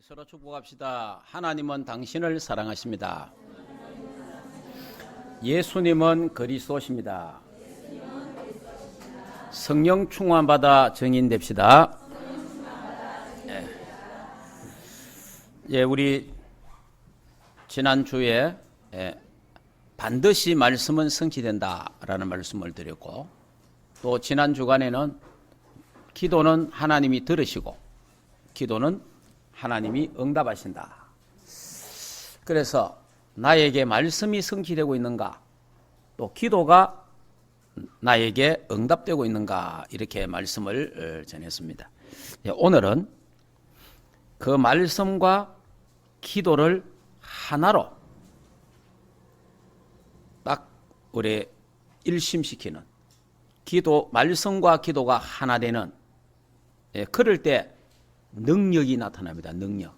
서로 축복합시다. 하나님은 당신을 사랑하십니다. 예수님은 그리스도십니다. 성령 충만받아 증인됩시다. 우리 지난주에 반드시 말씀은 성취된다라는 말씀을 드렸고, 또 지난 주간에는 기도는 하나님이 들으시고 기도는 하나님이 응답하신다. 그래서 나에게 말씀이 성취되고 있는가, 또 기도가 나에게 응답되고 있는가, 이렇게 말씀을 전했습니다. 오늘은 그 말씀과 기도를 하나로 딱 우리 일심시키는, 기도, 말씀과 기도가 하나 되는, 그럴 때 능력이 나타납니다. 능력.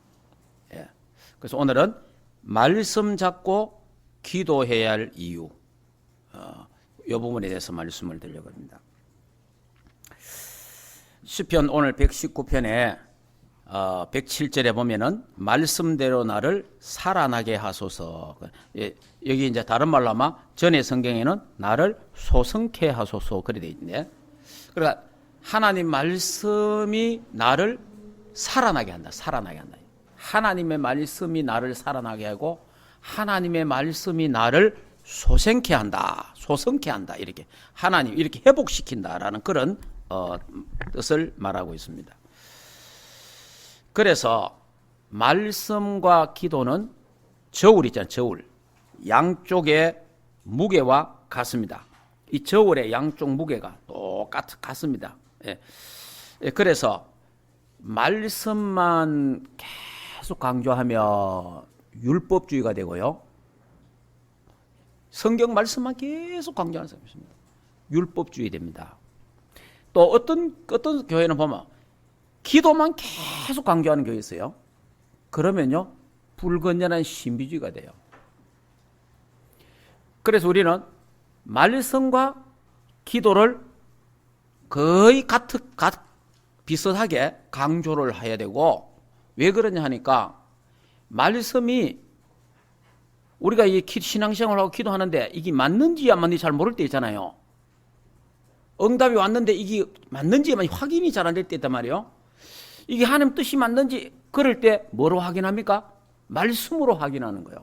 그래서 오늘은 말씀 잡고 기도해야 할 이유, 이 부분에 대해서 말씀을 드리려고 합니다. 시편 오늘 119편에 107절에 보면은 말씀대로 나를 살아나게 하소서. 여기 이제 다른 말로 아마 전의 성경에는 나를 소성케 하소서 그래 돼 있는데, 그러니까 하나님 말씀이 나를 살아나게 한다. 살아나게 한다. 하나님의 말씀이 나를 살아나게 하고 하나님의 말씀이 나를 소생케 한다. 소성케 한다. 이렇게 하나님 이렇게 회복시킨다라는 그런 뜻을 말하고 있습니다. 그래서 말씀과 기도는 저울 있잖아요. 저울. 양쪽의 무게와 같습니다. 이 저울의 양쪽 무게가 같습니다. 그래서 말씀만 계속 강조하면 율법주의가 되고요. 성경 말씀만 계속 강조하는 사람이 있습니다. 율법주의 됩니다. 또 어떤 교회는 보면 기도만 계속 강조하는 교회 있어요. 그러면요, 불건전한 신비주의가 돼요. 그래서 우리는 말씀과 기도를 거의 비슷하게 강조를 해야 되고, 왜 그러냐 하니까 말씀이 우리가 이 신앙생활하고 기도하는데 이게 맞는지 안 맞는지 잘 모를 때 있잖아요. 응답이 왔는데 이게 맞는지 확인이 잘 안 될 때 있단 말이에요. 이게 하나님 뜻이 맞는지, 그럴 때 뭐로 확인합니까? 말씀으로 확인하는 거예요.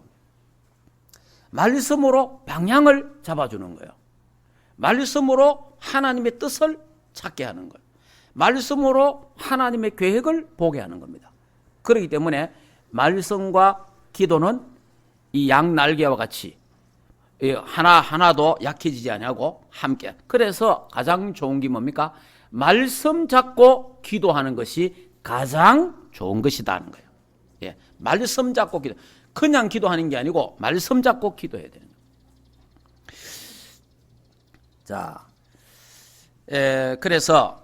말씀으로 방향을 잡아주는 거예요. 말씀으로 하나님의 뜻을 찾게 하는 거예요. 말씀으로 하나님의 계획을 보게 하는 겁니다. 그렇기 때문에 말씀과 기도는 이 양날개와 같이 하나도 약해지지 않고 함께. 그래서 가장 좋은 게 뭡니까? 말씀 잡고 기도하는 것이 가장 좋은 것이다 하는 거예요. 말씀 잡고 기도. 그냥 기도하는 게 아니고 말씀 잡고 기도해야 되는 거예요. 자, 그래서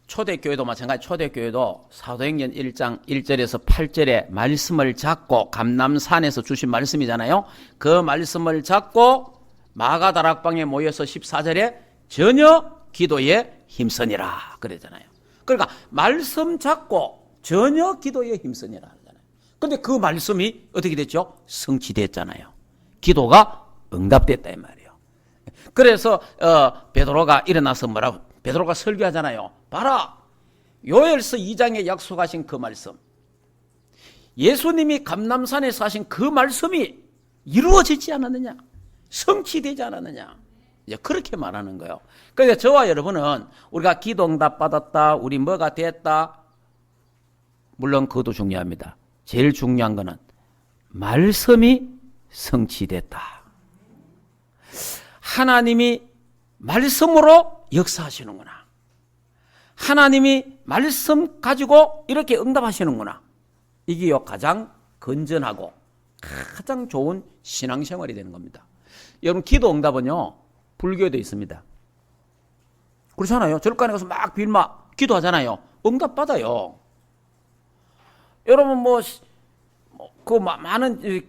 초대교회도 마찬가지. 초대교회도 사도행전 1장 1절에서 8절에 말씀을 잡고, 감람산에서 주신 말씀이잖아요. 그 말씀을 잡고 마가다락방에 모여서 14절에 전혀 기도에 힘쓰니라 그러잖아요. 그러니까 말씀 잡고 전혀 기도에 힘쓰니라 하잖아요. 근데 그 말씀이 어떻게 됐죠? 성취됐잖아요. 기도가 응답됐다 이 말이에요. 그래서 베드로가 일어나서 뭐라고? 베드로가 설교하잖아요. 봐라, 요엘서 2장에 약속하신 그 말씀, 예수님이 감람산에서 하신 그 말씀이 이루어지지 않았느냐, 성취되지 않았느냐, 이제 그렇게 말하는 거예요. 그러니까 저와 여러분은 우리가 기도 응답 받았다, 우리 뭐가 됐다, 물론 그것도 중요합니다. 제일 중요한 거는 말씀이 성취됐다. 하나님이 말씀으로 역사하시는구나. 하나님이 말씀 가지고 이렇게 응답하시는구나. 이게 가장 건전하고 가장 좋은 신앙생활이 되는 겁니다. 여러분, 기도 응답은요, 불교에도 있습니다. 그렇잖아요. 절간에 가서 막 빌마 기도하잖아요. 응답 받아요. 여러분 많은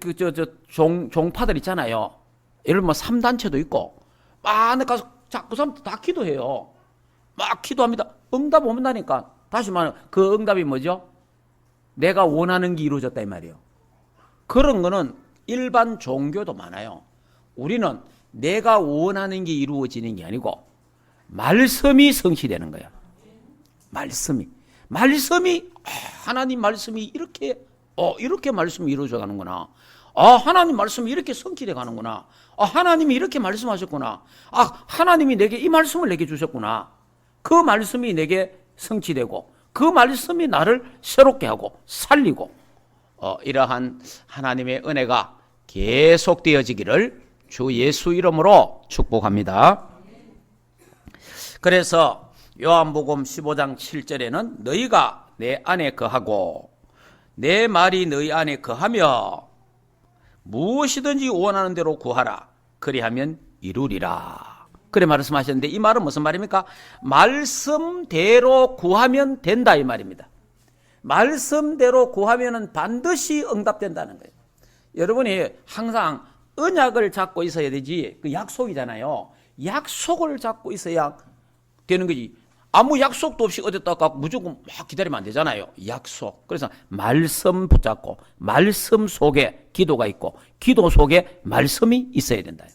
종파들 있잖아요. 예를 들면 3단체도 있고 막 가서 그 사람들 다 기도해요. 막 기도합니다. 응답 온다니까. 다시 말하면 그 응답이 뭐죠? 내가 원하는 게 이루어졌다 이 말이에요. 그런 거는 일반 종교도 많아요. 우리는 내가 원하는 게 이루어지는 게 아니고 말씀이 성취되는 거예요. 말씀이 하나님 말씀이 이렇게 말씀이 이루어져 가는구나. 하나님 말씀이 이렇게 성취돼 가는구나. 하나님이 이렇게 말씀하셨구나. 하나님이 내게 이 말씀을 내게 주셨구나. 그 말씀이 내게 성취되고 그 말씀이 나를 새롭게 하고 살리고 이러한 하나님의 은혜가 계속되어지기를 주 예수 이름으로 축복합니다. 그래서 요한복음 15장 7절에는 너희가 내 안에 거하고 내 말이 너희 안에 거하며 무엇이든지 원하는 대로 구하라. 그리하면 이루리라. 그래 말씀하셨는데 이 말은 무슨 말입니까? 말씀대로 구하면 된다 이 말입니다. 말씀대로 구하면 반드시 응답된다는 거예요. 여러분이 항상 언약을 잡고 있어야 되지, 그 약속이잖아요. 약속을 잡고 있어야 되는 거지. 아무 약속도 없이 어디다가 무조건 막 기다리면 안 되잖아요. 약속. 그래서 말씀 붙잡고 말씀 속에 기도가 있고 기도 속에 말씀이 있어야 된다.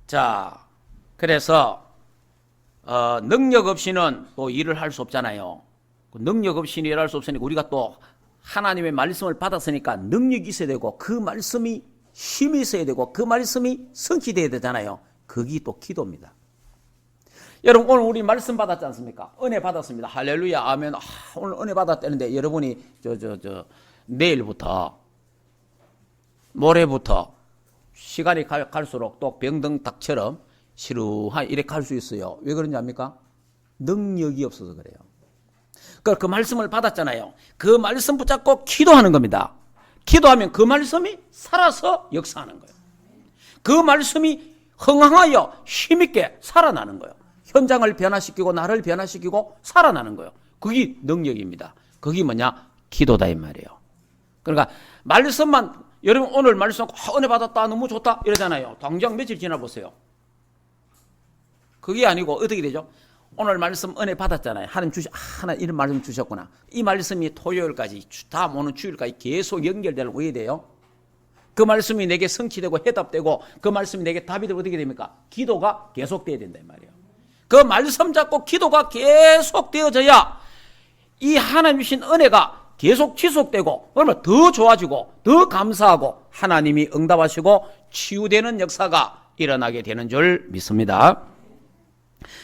자, 그래서 능력 없이는 또 일을 할 수 없잖아요. 능력 없이는 일을 할 수 없으니까 우리가 또 하나님의 말씀을 받았으니까 능력이 있어야 되고 그 말씀이 힘이 있어야 되고 그 말씀이 성취되어야 되잖아요. 그게 또 기도입니다. 여러분 오늘 우리 말씀 받았지 않습니까? 은혜 받았습니다. 할렐루야 아멘. 오늘 은혜 받았다는데 여러분이 내일부터 모레부터 시간이 갈수록 또 병든 닭처럼 시루하게 이렇게 갈 수 있어요. 왜 그런지 압니까? 능력이 없어서 그래요. 그러니까 그 말씀을 받았잖아요. 그 말씀 붙잡고 기도하는 겁니다. 기도하면 그 말씀이 살아서 역사하는 거예요. 그 말씀이 흥황하여 힘있게 살아나는 거예요. 현장을 변화시키고 나를 변화시키고 살아나는 거예요. 그게 능력입니다. 그게 뭐냐? 기도다 이 말이에요. 그러니까 말씀만 여러분 오늘 말씀 은혜 받았다 너무 좋다 이러잖아요. 당장 며칠 지나보세요. 그게 아니고 어떻게 되죠? 오늘 말씀 은혜 받았잖아요. 하나님 이런 말씀 주셨구나. 이 말씀이 토요일까지 다음 오는 주일까지 계속 연결되려고 해야 돼요. 그 말씀이 내게 성취되고 해답되고 그 말씀이 내게 답이 되고 어떻게 됩니까? 기도가 계속돼야 된다 이 말이에요. 그 말씀 잡고 기도가 계속되어져야 이 하나님 주신 은혜가 계속 지속되고 그러면 더 좋아지고 더 감사하고 하나님이 응답하시고 치유되는 역사가 일어나게 되는 줄 믿습니다.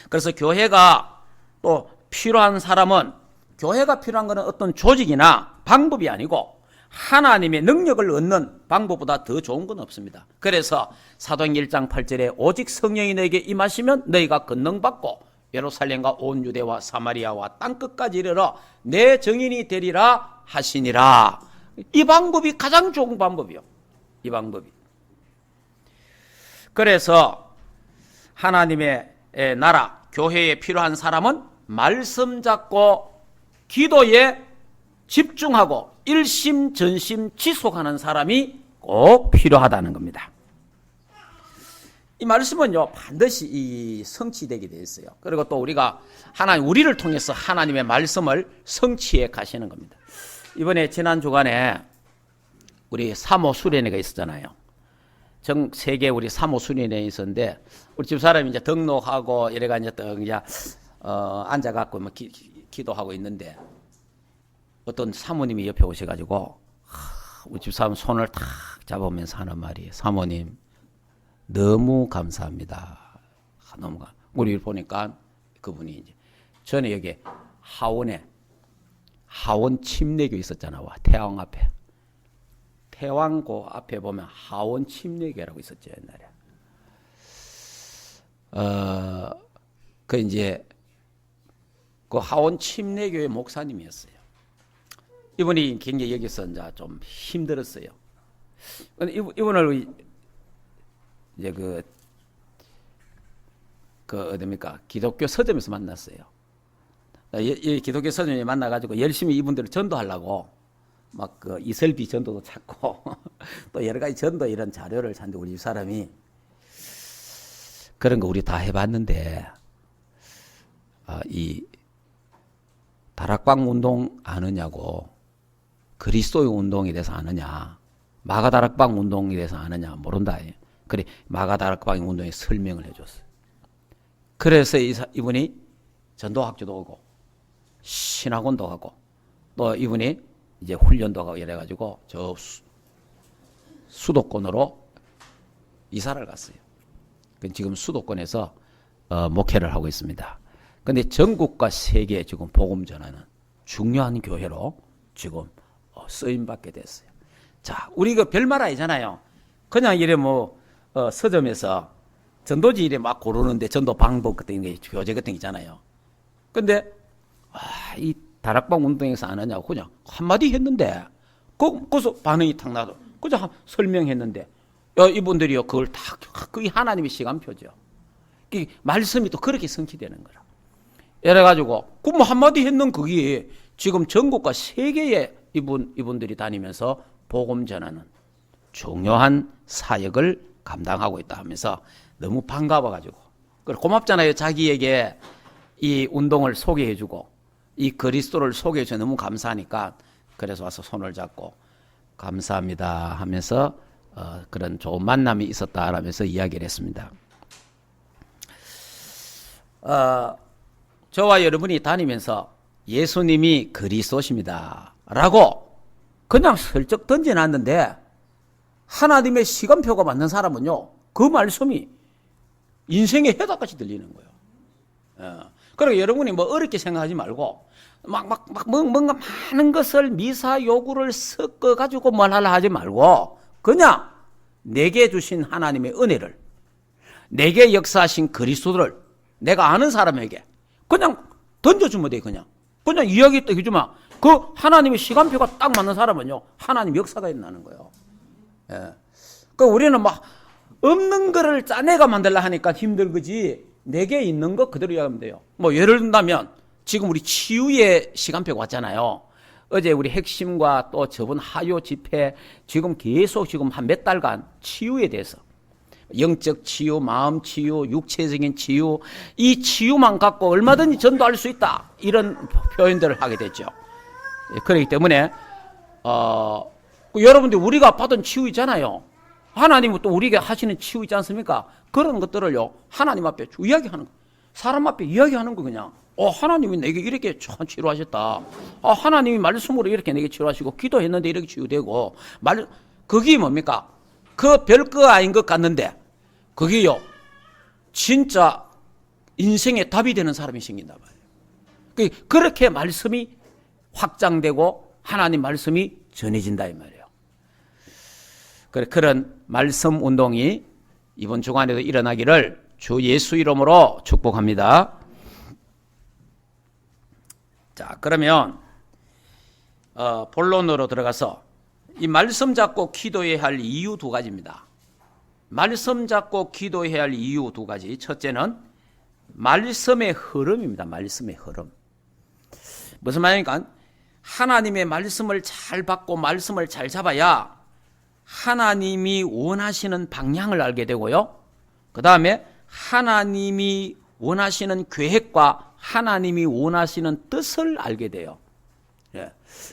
그래서 교회가 또 필요한 사람은 교회가 필요한 것은 어떤 조직이나 방법이 아니고 하나님의 능력을 얻는 방법보다 더 좋은 건 없습니다. 그래서 사도행전 1장 8절에 오직 성령이 너에게 임하시면 너희가 권능받고 예루살렘과 온 유대와 사마리아와 땅끝까지 이르러 내 증인이 되리라 하시니라. 이 방법이 가장 좋은 방법이요. 이 방법이. 그래서 하나님의 나라 교회에 필요한 사람은 말씀 잡고 기도에 집중하고 일심전심 지속하는 사람이 꼭 필요하다는 겁니다. 이 말씀은요 반드시 이 성취되게 되어 있어요. 그리고 또 우리가 우리를 통해서 하나님의 말씀을 성취해 가시는 겁니다. 이번에 지난 주간에 우리 사모 수련회가 있었잖아요. 전 세계 우리 사모 수련회에 있었는데 우리 집사람이 이제 등록하고 이래가 이제 앉아갖고 뭐 기도하고 있는데 어떤 사모님이 옆에 오셔가지고 우리 집사람 손을 탁 잡으면서 하는 말이 사모님 너무 감사합니다. 우리 보니까 그분이 이제 전에 여기 하원 침례교 있었잖아. 태왕 앞에. 태왕고 앞에 보면 하원 침례교라고 있었죠, 옛날에. 그 하원 침례교의 목사님이었어요. 이분이 굉장히 여기서 이제 좀 힘들었어요. 이분을 이제 어딥니까? 기독교 서점에서 만났어요. 기독교 서점에 만나가지고 열심히 이분들을 전도하려고 막 이설비 전도도 찾고 또 여러 가지 전도 이런 자료를 찾는데 우리 사람이 그런 거 우리 다 해봤는데 이 다락방 운동 아느냐고, 그리스도의 운동에 대해서 아느냐, 마가다락방 운동에 대해서 아느냐 모른다. 그래 마가다락방 운동에 설명을 해줬어요. 그래서 이분이 전도학교도 오고 신학원도 가고 또 이분이 이제 훈련도 가고 이래가지고 저 수도권으로 이사를 갔어요. 지금 수도권에서 목회를 하고 있습니다. 근데 전국과 세계에 지금 복음 전하는 중요한 교회로 지금 쓰임 받게 됐어요. 자, 우리 그 별말 아니잖아요. 그냥 이래 서점에서 전도지 이래 막 고르는데 전도 방법 같은 게 교재 같은 게 있잖아요. 근데 이 다락방 운동에서 안 하냐고 그냥 한마디 했는데 거기서 반응이 탁 나도 그냥 설명했는데 이분들이요 그걸 다 그게 하나님의 시간표죠. 말씀이 또 그렇게 성취되는 거라. 이래가지고 그 뭐 한마디 했는 그게 지금 전국과 세계에 이분들이 다니면서 복음 전하는 중요한 사역을 감당하고 있다 하면서 너무 반가워가지고 고맙잖아요. 자기에게 이 운동을 소개해주고 이 그리스도를 소개해줘 너무 감사하니까 그래서 와서 손을 잡고 감사합니다 하면서 그런 좋은 만남이 있었다라면서 이야기를 했습니다. 저와 여러분이 다니면서 예수님이 그리스도십니다 라고 그냥 슬쩍 던져놨는데 하나님의 시간표가 맞는 사람은요 그 말씀이 인생의 해답같이 들리는 거예요. 그리고 여러분이 어렵게 생각하지 말고 뭔가 많은 것을 미사 요구를 섞어가지고 뭘 하려 하지 말고 그냥 내게 주신 하나님의 은혜를 내게 역사하신 그리스도를 내가 아는 사람에게 그냥 던져주면 돼. 그냥 이야기 딱 해주면 그 하나님의 시간표가 딱 맞는 사람은요 하나님 역사가 일어나는 거예요. 그 우리는 없는 거를 짜내가 만들려 하니까 힘든 거지 내게 있는 거 그대로 이야기하면 돼요. 예를 든다면 지금 우리 치유의 시간표가 왔잖아요. 어제 우리 핵심과 또 저번 하요 집회 지금 계속 한 몇 달간 치유에 대해서 영적 치유, 마음 치유, 육체적인 치유 이 치유만 갖고 얼마든지 전도할 수 있다 이런 표현들을 하게 됐죠. 그렇기 때문에 여러분들 우리가 받은 치유 있잖아요. 하나님은 또 우리에게 하시는 치유 있지 않습니까? 그런 것들을요 하나님 앞에 이야기하는 거, 사람 앞에 이야기하는 거 그냥 하나님이 내게 이렇게 참 치료하셨다. 하나님이 말씀으로 이렇게 내게 치료하시고 기도했는데 이렇게 치유되고 그게 뭡니까? 그 별거 아닌 것 같는데 그게요 진짜 인생의 답이 되는 사람이 생긴단 말이에요. 그렇게 말씀이 확장되고 하나님 말씀이 전해진다 이 말이에요. 그런 말씀 운동이 이번 주간에도 일어나기를 주 예수 이름으로 축복합니다. 자, 그러면 본론으로 들어가서 이 말씀 잡고 기도해야 할 이유 두 가지입니다. 말씀 잡고 기도해야 할 이유 두 가지. 첫째는 말씀의 흐름입니다. 말씀의 흐름. 무슨 말입니까? 하나님의 말씀을 잘 받고 말씀을 잘 잡아야 하나님이 원하시는 방향을 알게 되고요. 그 다음에 하나님이 원하시는 계획과 하나님이 원하시는 뜻을 알게 돼요.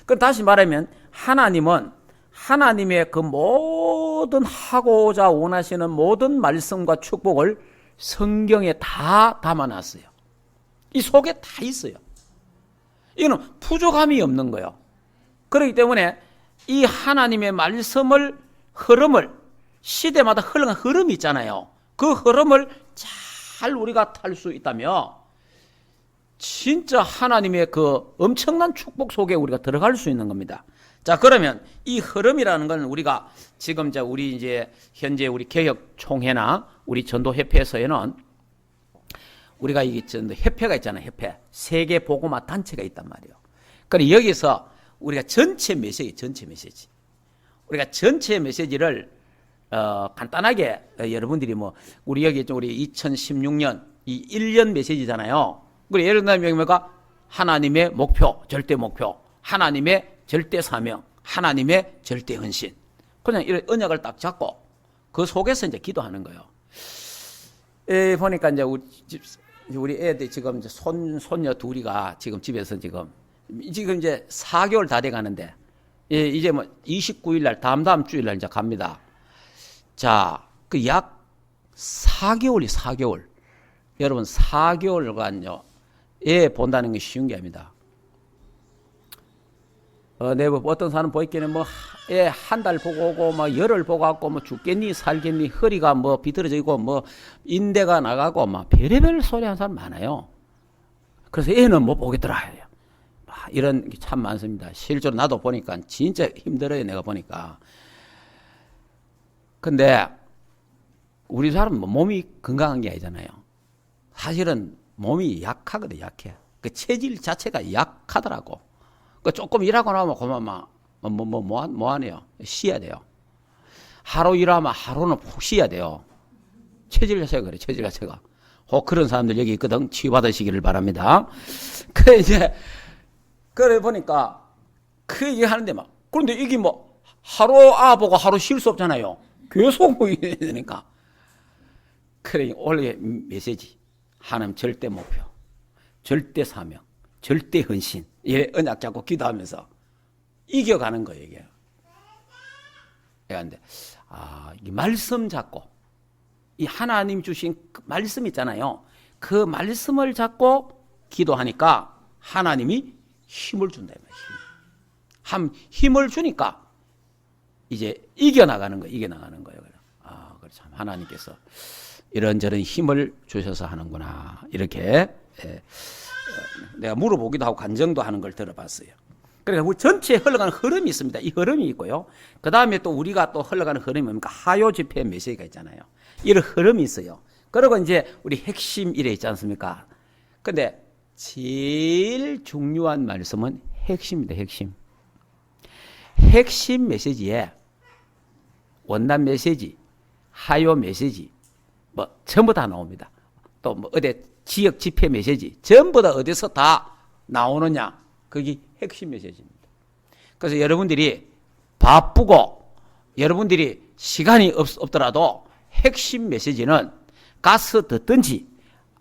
그럼 다시 말하면 하나님은 하나님의 그 모든 하고자 원하시는 모든 말씀과 축복을 성경에 다 담아놨어요. 이 속에 다 있어요. 이거는 부족함이 없는 거예요. 그렇기 때문에 이 하나님의 말씀을 흐름을 시대마다 흘러간 흐름이 있잖아요. 그 흐름을 잘 우리가 탈 수 있다면 진짜 하나님의 그 엄청난 축복 속에 우리가 들어갈 수 있는 겁니다. 자, 그러면 이 흐름이라는 건 우리가 지금 우리 이제 현재 우리 개혁 총회나 우리 전도 협회에서는 우리가 이 전도 협회가 있잖아요. 협회. 세계 복음화 단체가 있단 말이에요. 그래 여기서 우리가 전체 메시지. 우리가 전체 메시지를 간단하게 여러분들이 우리 여기 우리 2016년 이 1년 메시지잖아요. 그래 예를 들면 뭐가 하나님의 목표, 절대 목표, 하나님의 절대 사명, 하나님의 절대 헌신. 그냥 이런 언약을 딱 잡고 그 속에서 이제 기도하는 거예요. 보니까 이제 우리 애들 지금 손녀 둘이가 지금 집에서 지금 지금 이제 4개월 다 돼 가는데, 예, 이제 뭐 29일 날, 다음 주일 날 이제 갑니다. 자, 그 약 4개월이 4개월. 여러분, 4개월간요, 예, 본다는 게 쉬운 게 아닙니다. 어떤 사람 보이기는 뭐, 예, 한 달 보고 오고, 뭐, 열흘 보고 왔고, 뭐, 죽겠니, 살겠니, 허리가 뭐, 비틀어지고, 뭐, 인대가 나가고, 막, 별의별 소리 하는 사람 많아요. 그래서 애는 못 보겠더라. 해요. 이런 게 참 많습니다. 실제로 나도 보니까 진짜 힘들어요, 내가 보니까. 근데, 우리 사람은 몸이 건강한 게 아니잖아요. 사실은 몸이 약하거든, 약해. 그 체질 자체가 약하더라고. 그 조금 일하고 나면 그만 뭐 하네요. 쉬어야 돼요. 하루 일하면 하루는 푹 쉬어야 돼요. 체질 자체가 그래, 체질 자체가. 그런 사람들 여기 있거든. 치유받으시기를 바랍니다. 그래 보니까 그 얘기 하는데 막, 그런데 이게 뭐 하루 보고 하루 쉴 수 없잖아요. 계속 뭐 이래야 되니까. 그래, 원래 메시지. 하나님 절대 목표, 절대 사명, 절대 헌신. 예, 언약 잡고 기도하면서 이겨가는 거예요, 이게. 근데, 이 말씀 잡고, 이 하나님 주신 그 말씀 있잖아요. 그 말씀을 잡고 기도하니까 하나님이 힘을 준다, 이 말이에요. 힘을 주니까 이제 이겨나가는 거예요. 그래, 참, 하나님께서 이런저런 힘을 주셔서 하는구나. 이렇게, 내가 물어보기도 하고 간증도 하는 걸 들어봤어요. 그러니까 우리 전체에 흘러가는 흐름이 있습니다. 이 흐름이 있고요. 그 다음에 또 우리가 또 흘러가는 흐름이 뭡니까? 하요 집회 메시지가 있잖아요. 이런 흐름이 있어요. 그리고 이제 우리 핵심 이래 있지 않습니까? 근데 제일 중요한 말씀은 핵심입니다. 핵심 메시지에 원단 메시지, 하요 메시지, 뭐 전부 다 나옵니다. 또 뭐 어디 지역 집회 메시지 전부 다 어디서 다 나오느냐? 그게 핵심 메시지입니다. 그래서 여러분들이 바쁘고 여러분들이 시간이 없더라도 핵심 메시지는 가서 듣든지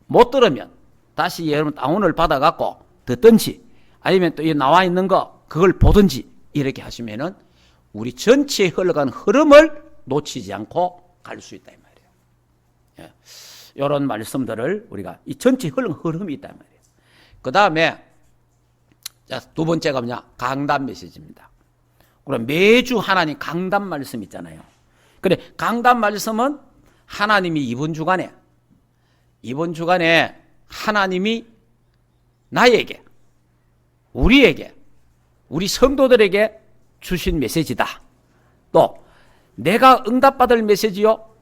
못 들으면 다시 여러분 다운을 받아갖고 듣든지 아니면 또 나와 있는 거 그걸 보든지 이렇게 하시면은 우리 전체에 흘러가는 흐름을 놓치지 않고 갈 수 있다 이 말이에요. 예. 이런 말씀들을 우리가 이 전체 흐름이 있다 이 말이에요. 그 다음에 자, 두 번째가 뭐냐? 강단 메시지입니다. 그럼 매주 하나님 강단 말씀 있잖아요. 그래, 강단 말씀은 하나님이 이번 주간에 하나님이 나에게, 우리에게, 우리 성도들에게 주신 메시지다. 또 내가 응답받을 메시지요.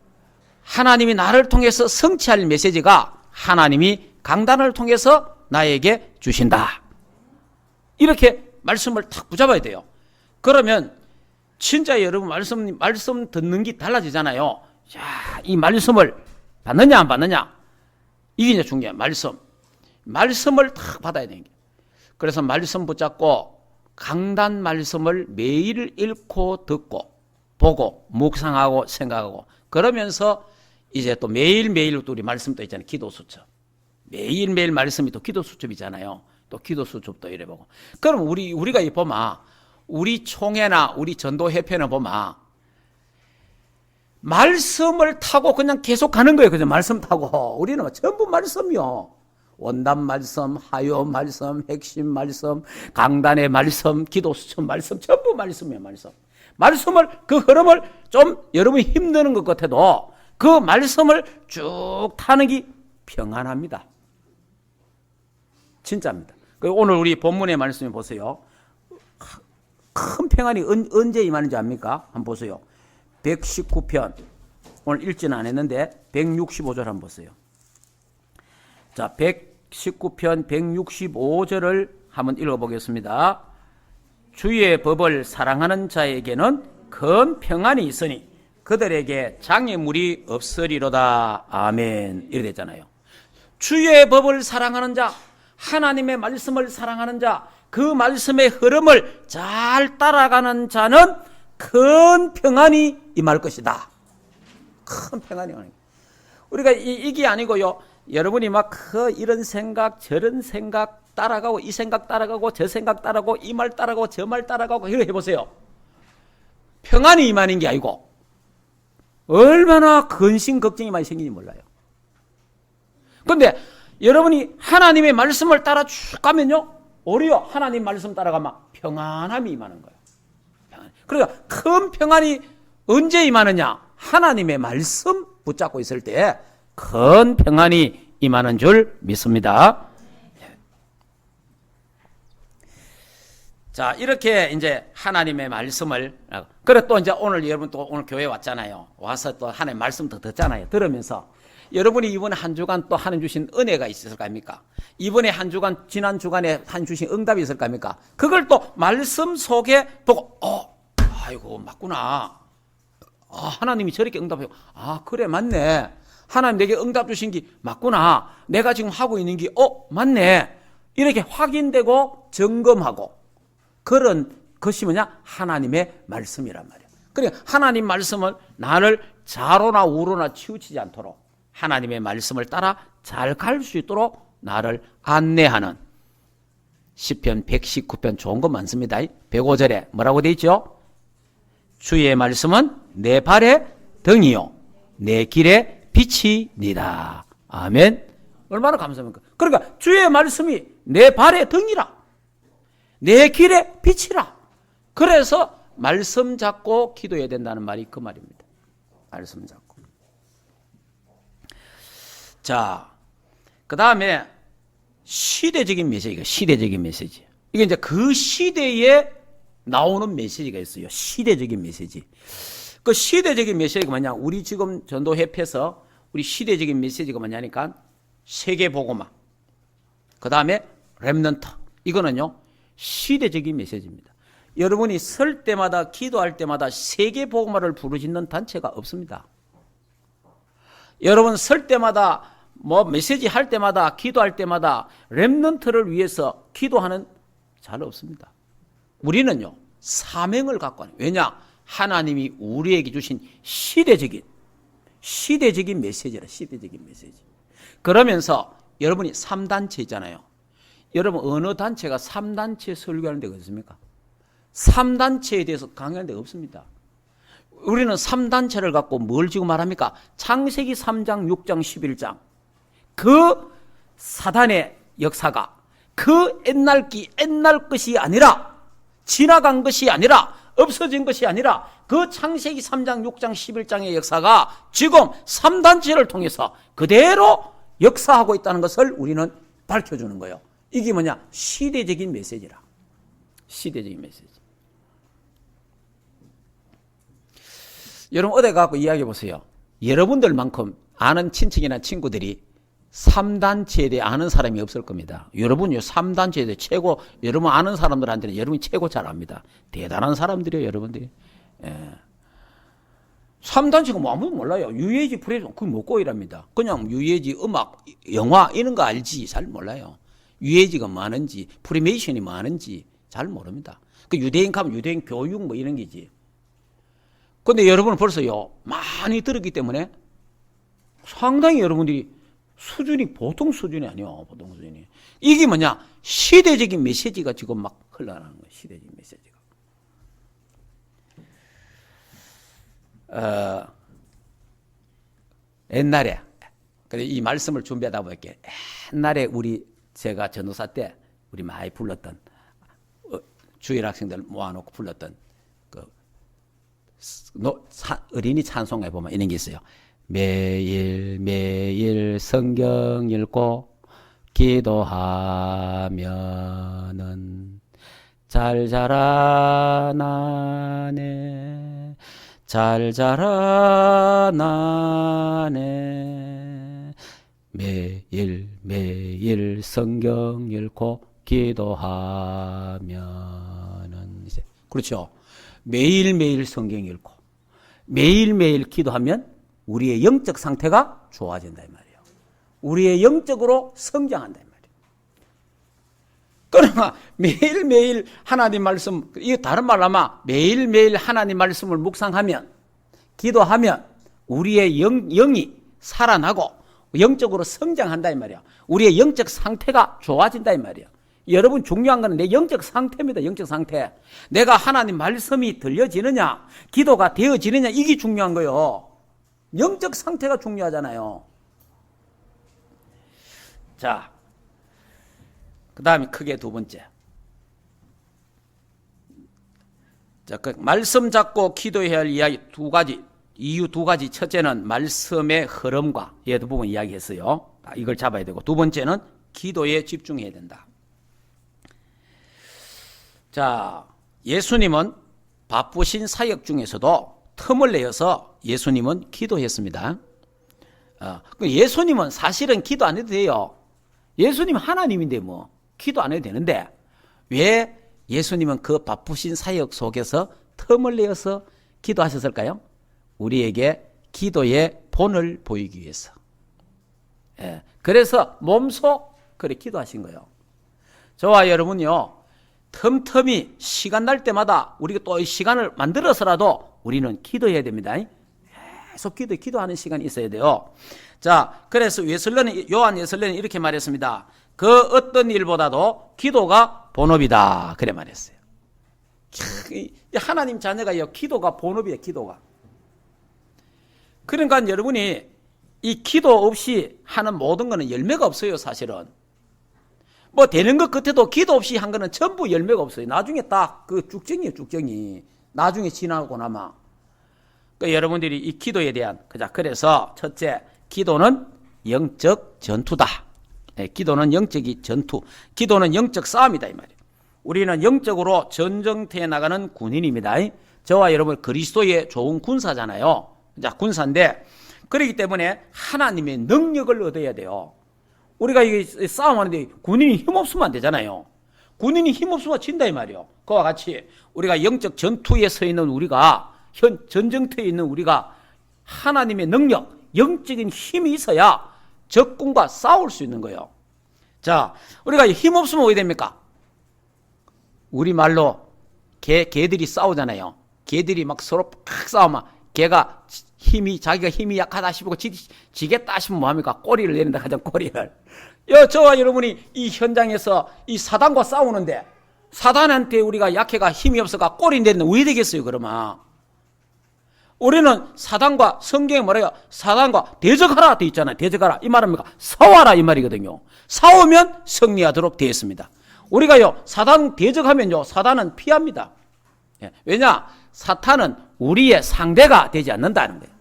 하나님이 나를 통해서 성취할 메시지가 하나님이 강단을 통해서 나에게 주신다. 이렇게 말씀을 탁 붙잡아야 돼요. 그러면 진짜 여러분 말씀 듣는 게 달라지잖아요. 자, 이 말씀을 받느냐 안 받느냐 이게 이제 중요해요. 말씀을 탁 받아야 되는 게. 그래서 말씀 붙잡고 강단 말씀을 매일 읽고 듣고 보고 묵상하고 생각하고 그러면서 이제 또 매일매일 또 우리 말씀도 있잖아요. 기도 수첩. 매일매일 말씀이 또 기도 수첩이잖아요. 또 기도 수첩도 이래 보고. 그럼 우리가 이 보면 우리 총회나 우리 전도협회는 보면 말씀을 타고 그냥 계속 가는 거예요. 그죠? 말씀 타고. 우리는 전부 말씀이요. 원단 말씀, 하요 말씀, 핵심 말씀, 강단의 말씀, 기도 수첩 말씀, 전부 말씀이에요. 말씀을 그 흐름을 좀 여러분이 힘드는 것 같아도 그 말씀을 쭉 타는 게 평안합니다. 진짜입니다. 오늘 우리 본문의 말씀을 보세요. 큰 평안이 언제 임하는지 압니까? 한번 보세요. 119편. 오늘 읽지는 않았는데 165절 한번 보세요. 자, 119편 165절을 한번 읽어보겠습니다. 주의 법을 사랑하는 자에게는 큰 평안이 있으니 그들에게 장애물이 없으리로다. 아멘. 이렇게 됐잖아요. 주의 법을 사랑하는 자, 하나님의 말씀을 사랑하는 자, 그 말씀의 흐름을 잘 따라가는 자는 큰 평안이 임할 것이다. 큰 평안이 임할 것이다. 우리가 이게 아니고요. 여러분이 막 이런 생각 저런 생각 따라가고 이 생각 따라가고 저 생각 따라가고 이 말 따라가고 저 말 따라가고 이거 해보세요. 평안이 임하는 게 아니고 얼마나 근심 걱정이 많이 생기는지 몰라요. 그런데 여러분이 하나님의 말씀을 따라 쭉 가면요, 오히려 하나님 말씀 따라가면 평안함이 임하는 거예요. 그러니까 큰 평안이 언제 임하느냐? 하나님의 말씀 붙잡고 있을 때 큰 평안이 임하는 줄 믿습니다. 자, 이렇게 이제 하나님의 말씀을, 그래 또 이제 오늘 여러분 또 오늘 교회 왔잖아요. 와서 또 하나님의 말씀 더 듣잖아요. 들으면서 여러분이 이번에 한 주간 또 하나님 주신 은혜가 있었을 거 아닙니까? 이번에 한 주간, 지난 주간에 한 주신 응답이 있을 거 아닙니까? 그걸 또 말씀 속에 보고, 아이고, 맞구나. 하나님이 저렇게 응답해요. 그래, 맞네. 하나님 내게 응답 주신 게 맞구나. 내가 지금 하고 있는 게, 맞네. 이렇게 확인되고 점검하고 그런 것이 뭐냐? 하나님의 말씀이란 말이에요. 그러니까 하나님 말씀은 나를 좌로나 우로나 치우치지 않도록 하나님의 말씀을 따라 잘 갈 수 있도록 나를 안내하는 시편 119편 좋은 거 많습니다. 105절에 뭐라고 되어 있죠? 주의 말씀은 내 발의 등이요 내 길의 빛이니라. 아멘. 얼마나 감사합니까? 그러니까 주의 말씀이 내 발의 등이라, 내 길의 빛이라. 그래서 말씀 잡고 기도해야 된다는 말이 그 말입니다. 말씀 잡고. 자, 그 다음에 시대적인 메시지가 시대적인 메시지. 이게 이제 그 시대에 나오는 메시지가 있어요. 시대적인 메시지. 그 시대적인 메시지가 뭐냐? 우리 지금 전도협회에서 우리 시대적인 메시지가 뭐냐니까 세계복음화, 그 다음에 렘넌트. 이거는요 시대적인 메시지입니다. 여러분이 설 때마다 기도할 때마다 세계복음화를 부르짖는 단체가 없습니다. 여러분 설 때마다 뭐 메시지 할 때마다 기도할 때마다 렘넌트를 위해서 기도하는 잘 없습니다. 우리는요 사명을 갖고 하는. 왜냐? 하나님이 우리에게 주신 시대적인 메시지라. 시대적인 메시지. 그러면서 여러분이 3단체 있잖아요. 여러분 어느 단체가 3단체 설교하는 데가 있습니까? 3단체에 대해서 강의하는 데가 없습니다. 우리는 3단체를 갖고 뭘 지금 말합니까? 창세기 3장, 6장, 11장 그 사단의 역사가 그 옛날 것이 아니라, 지나간 것이 아니라, 없어진 것이 아니라 그 창세기 3장, 6장, 11장의 역사가 지금 3단체를 통해서 그대로 역사하고 있다는 것을 우리는 밝혀주는 거예요. 이게 뭐냐? 시대적인 메시지라. 시대적인 메시지. 여러분 어디 가고 이야기해 보세요. 여러분들만큼 아는 친척이나 친구들이 3단체에 대해 아는 사람이 없을 겁니다. 여러분요 3단체에 대해 최고, 여러분 아는 사람들한테는 여러분이 최고 잘 압니다. 대단한 사람들이에요 여러분들이. 3단체가 뭐 아무도 몰라요. 유해지 프레스 그게 뭐 꼬이랍니다. 그냥 유해지 음악, 영화 이런 거 알지 잘 몰라요. 유해지가 뭐 하는지, 프리메이션이 뭐 하는지 잘 모릅니다. 그 유대인 가면 유대인 교육 뭐 이런 게지. 근데 여러분은 벌써요 많이 들었기 때문에 상당히 여러분들이 수준이 보통 수준이 아니요. 보통 수준이. 이게 뭐냐? 시대적인 메시지가 지금 막 흘러나가는 거예요. 시대적인 메시지가. 옛날에 그래 이 말씀을 준비하다 보니까 옛날에 제가 전도사 때 우리 많이 불렀던 주일 학생들 모아놓고 불렀던 그 어린이 찬송에 보면 이런 게 있어요. 매일 성경 읽고 기도하면은 잘 자라나네 잘 자라나네 매일 성경 읽고 기도하면은 이제 그렇죠. 매일매일 성경 읽고 매일매일 기도하면 우리의 영적 상태가 좋아진다 이 말이에요. 우리의 영적으로 성장한다 이 말이에요. 그러나 매일매일 하나님 말씀, 이게 다른 말로 하면 매일매일 하나님 말씀을 묵상하면, 기도하면 우리의 영이 살아나고 영적으로 성장한다 이 말이에요. 우리의 영적 상태가 좋아진다 이 말이에요. 여러분 중요한 거는 내 영적 상태입니다. 영적 상태. 내가 하나님 말씀이 들려지느냐, 기도가 되어지느냐, 이게 중요한 거예요. 영적 상태가 중요하잖아요. 자, 그 다음에 크게 두 번째. 자, 그 말씀 잡고 기도해야 할 이유 두 가지. 첫째는 말씀의 흐름과 얘도 부분 이야기했어요. 이걸 잡아야 되고, 두 번째는 기도에 집중해야 된다. 자, 예수님은 바쁘신 사역 중에서도 틈을 내어서 예수님은 기도했습니다. 예수님은 사실은 기도 안 해도 돼요. 예수님 하나님인데 뭐 기도 안 해도 되는데, 왜 예수님은 그 바쁘신 사역 속에서 틈을 내어서 기도하셨을까요? 우리에게 기도의 본을 보이기 위해서. 그래서 몸소 그래 기도하신 거예요. 저와 여러분요, 틈틈이 시간 날 때마다 우리가 또 시간을 만들어서라도 우리는 기도해야 됩니다. 계속 기도하는 시간이 있어야 돼요. 자, 그래서 요한 예설련은 이렇게 말했습니다. 그 어떤 일보다도 기도가 본업이다. 그래 말했어요. 하나님 자녀가요, 기도가 본업이에요. 기도가. 그러니까 여러분이 이 기도 없이 하는 모든 거는 열매가 없어요. 사실은 뭐 되는 것 같아도 기도 없이 한 거는 전부 열매가 없어요. 나중에 딱 그 쭉정이에요. 쭉정이 나중에 지나고 나마. 그러니까 여러분들이 이 기도에 대한 그래서 첫째, 기도는 영적 전투다. 기도는 영적이 전투, 기도는 영적 싸움이다 이 말이에요. 우리는 영적으로 전쟁터에 나가는 군인입니다. 저와 여러분 그리스도의 좋은 군사잖아요. 자, 군사인데, 그렇기 때문에 하나님의 능력을 얻어야 돼요. 우리가 이게 싸움하는데 군인이 힘없으면 안 되잖아요. 군인이 힘없으면 진다 이 말이에요. 그와 같이 우리가 영적 전투에 서 있는 우리가, 현 전쟁터에 있는 우리가 하나님의 능력, 영적인 힘이 있어야 적군과 싸울 수 있는 거예요. 자, 우리가 힘없으면 어떻게 됩니까? 우리말로 개들이 싸우잖아요. 개들이 막 서로 팍 싸우면 개가 자기가 힘이 약하다 싶고 지겠다 싶으면 뭐합니까? 꼬리를 내린다 하죠. 꼬리를. 저와 여러분이 이 현장에서 이 사단과 싸우는데, 사단한테 우리가 약해가 힘이 없어가 꼬리 내리는 왜 되겠어요? 그러면 우리는 사단과, 성경에 뭐래요? 사단과 대적하라 돼 있잖아요. 대적하라 이 말입니까? 싸워라 이 말이거든요. 싸우면 승리하도록 되어 있습니다. 우리가요 사단 대적하면요 사단은 피합니다. 왜냐? 사탄은 우리의 상대가 되지 않는다는 거예요.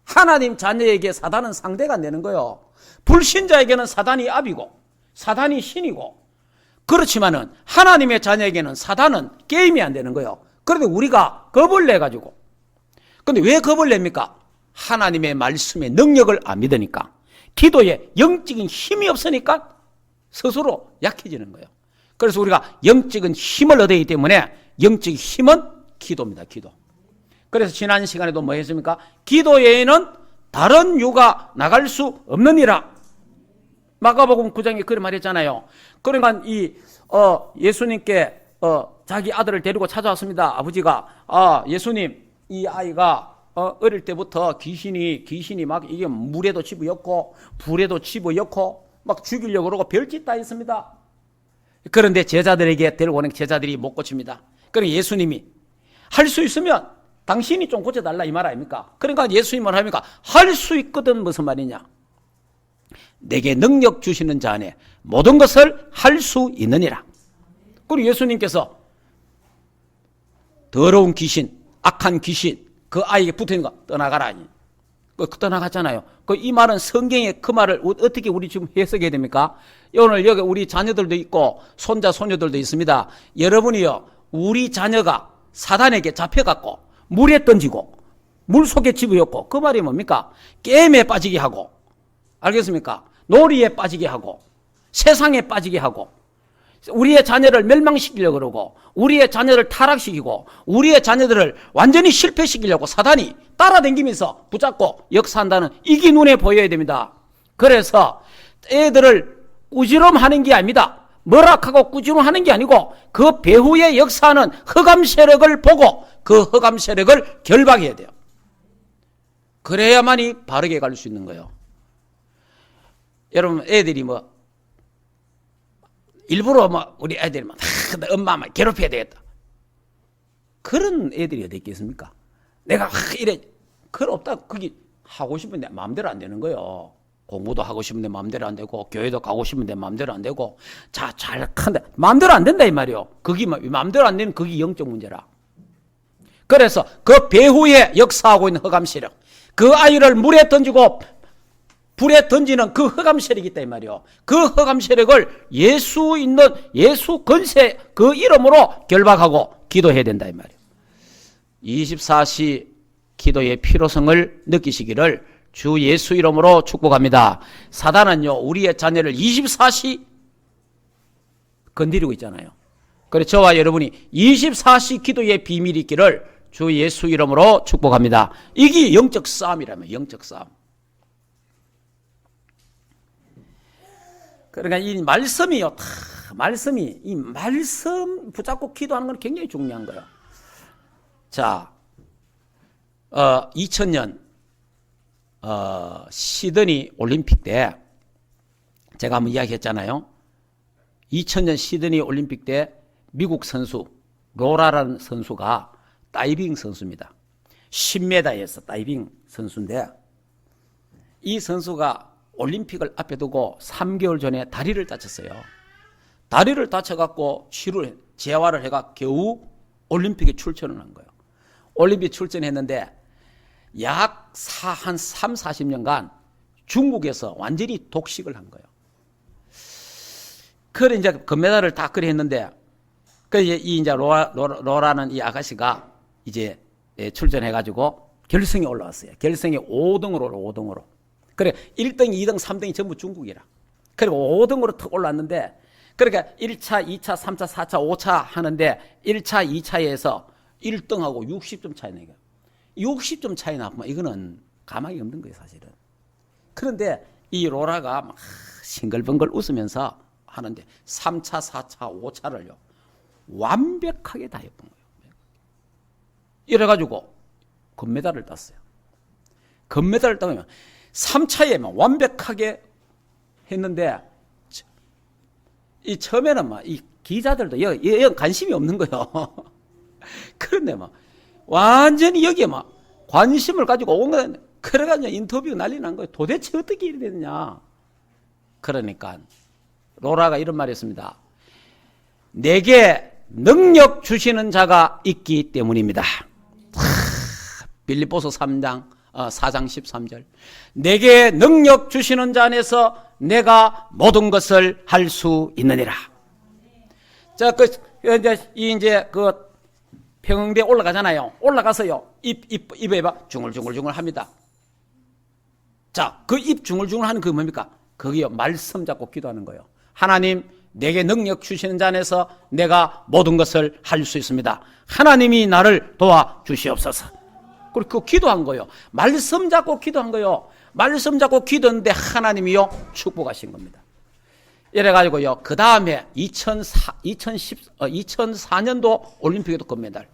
하나님 자녀에게 사단은 상대가 안 되는 거예요. 불신자에게는 사단이 압이고 사단이 신이고, 그렇지만은 하나님의 자녀에게는 사단은 게임이 안 되는 거예요. 그런데 우리가 겁을 내가지고, 근데 왜 겁을 냅니까? 하나님의 말씀의 능력을 안 믿으니까, 기도에 영적인 힘이 없으니까 스스로 약해지는 거예요. 그래서 우리가 영적인 힘을 얻어야 하기 때문에 영적인 힘은 기도입니다. 기도. 그래서 지난 시간에도 뭐 했습니까? 기도 외에는 다른 유가 나갈 수 없느니라. 마가복음 9장에 그런 말했잖아요. 그러니까 예수님께 자기 아들을 데리고 찾아왔습니다. 아버지가 예수님, 이 아이가 어릴 때부터 귀신이 막 이게 물에도 집어넣고 불에도 집어넣고 막 죽이려고 그러고 별짓 다 했습니다. 그런데 제자들에게 데리고 오는 제자들이 못 고칩니다. 그러니까 예수님이 할 수 있으면 당신이 좀 고쳐달라 이 말 아닙니까? 그러니까 예수님은 합니까? 할 수 있거든. 무슨 말이냐? 내게 능력 주시는 자 안에 모든 것을 할 수 있느니라. 그리고 예수님께서 더러운 귀신, 악한 귀신 그 아이에게 붙어있는 거 떠나가라. 떠나갔잖아요. 이 말은 성경에 그 말을 어떻게 우리 지금 해석해야 됩니까? 오늘 여기 우리 자녀들도 있고 손자 손녀들도 있습니다. 여러분이요, 우리 자녀가 사단에게 잡혀갖고 물에 던지고 물 속에 집어넣고, 그 말이 뭡니까? 게임에 빠지게 하고, 알겠습니까? 놀이에 빠지게 하고 세상에 빠지게 하고 우리의 자녀를 멸망시키려고 그러고 우리의 자녀를 타락시키고 우리의 자녀들을 완전히 실패시키려고 사단이 따라다니면서 붙잡고 역사한다는 이게 눈에 보여야 됩니다. 그래서 애들을 꾸지럼하는 게 아닙니다. 뭐락하고 꾸지럼하는 게 아니고 그 배후에 역사하는 흑암 세력을 보고 그 흑암 세력을 결박해야 돼요. 그래야만이 바르게 갈 수 있는 거예요. 여러분 애들이 일부러 막 우리 애들이 막 엄마 막 괴롭혀야 되겠다. 그런 애들이 어디 있겠습니까? 내가 이래 그건 없다. 그게 하고 싶은데 마음대로 안 되는 거예요. 공부도 하고 싶은데 마음대로 안 되고 교회도 가고 싶은데 마음대로 안 되고 자 잘 큰데 마음대로 안 된다 이 말이요. 그게 마음대로 안 되는 그게 영적 문제라. 그래서 그 배후에 역사하고 있는 흑암 세력, 그 아이를 물에 던지고 불에 던지는 그 흑암 세력이 있다 이 말이요. 그 흑암 세력을 예수 있는 예수 권세 그 이름으로 결박하고 기도해야 된다 이 말이요. 24시 기도의 필요성을 느끼시기를 주 예수 이름으로 축복합니다. 사단은요 우리의 자녀를 24시 건드리고 있잖아요. 그래서 저와 여러분이 24시 기도의 비밀이 있기를 주 예수 이름으로 축복합니다. 이게 영적 싸움이라면 영적 싸움. 그러니까 이 말씀이요, 말씀이 이 말씀 붙잡고 기도하는 건 굉장히 중요한 거예요. 자, 2000년 시드니 올림픽 때 제가 한번 이야기했잖아요. 2000년 시드니 올림픽 때 미국 선수 로라라는 선수가 다이빙 선수입니다. 10m에서 다이빙 선수인데 이 선수가 올림픽을 앞에 두고 3개월 전에 다리를 다쳤어요. 다리를 다쳐갖고 재활을 해가 겨우 올림픽에 출전을 한 거예요. 올림픽 출전했는데 약 한 3, 40년간 중국에서 완전히 독식을 한 거예요. 그래 이제 금메달을 다 그래 했는데 그 이제 로라는 이 아가씨가 이제 출전해가지고 결승에 올라왔어요. 결승에 5등으로 5등으로. 그래 1등, 2등, 3등이 전부 중국이라. 그리고 5등으로 턱 올랐는데 그러니까 1차, 2차, 3차, 4차, 5차 하는데 1차, 2차에서 1등하고 60점 차이 나요. 60점 차이 나면 이거는 가망이 없는 거예요, 사실은. 그런데 이 로라가 막 싱글벙글 웃으면서 하는데 3차, 4차, 5차를요 완벽하게 다 해본 거예요. 이래가지고 금메달을 땄어요. 금메달을 따면 3차에만 완벽하게 했는데 이 처음에는 막 이 기자들도 여기 관심이 없는 거예요. 그런데 막 완전히 여기에 막 관심을 가지고 온 거예요. 그래가지고 인터뷰 난리 난 거예요. 도대체 어떻게 이래 되느냐. 그러니까 로라가 이런 말을 했습니다. 내게 능력 주시는 자가 있기 때문입니다. 빌립보서 4장 13절. 내게 능력 주시는 자 안에서 내가 모든 것을 할 수 있느니라. 자, 이제 그 평영대에 올라가잖아요. 올라가서요. 입에 봐. 중얼중얼 합니다. 자, 그 입 중얼중얼 하는 그 뭡니까? 거기요. 말씀 잡고 기도하는 거예요. 하나님, 내게 능력 주시는 자 안에서 내가 모든 것을 할 수 있습니다. 하나님이 나를 도와주시옵소서. 그리고 기도한 거예요. 말씀 잡고 기도한 거예요. 말씀 잡고 기도했는데 하나님이요 축복하신 겁니다. 이래가지고요. 그 다음에 2004년도 올림픽에도 금메달,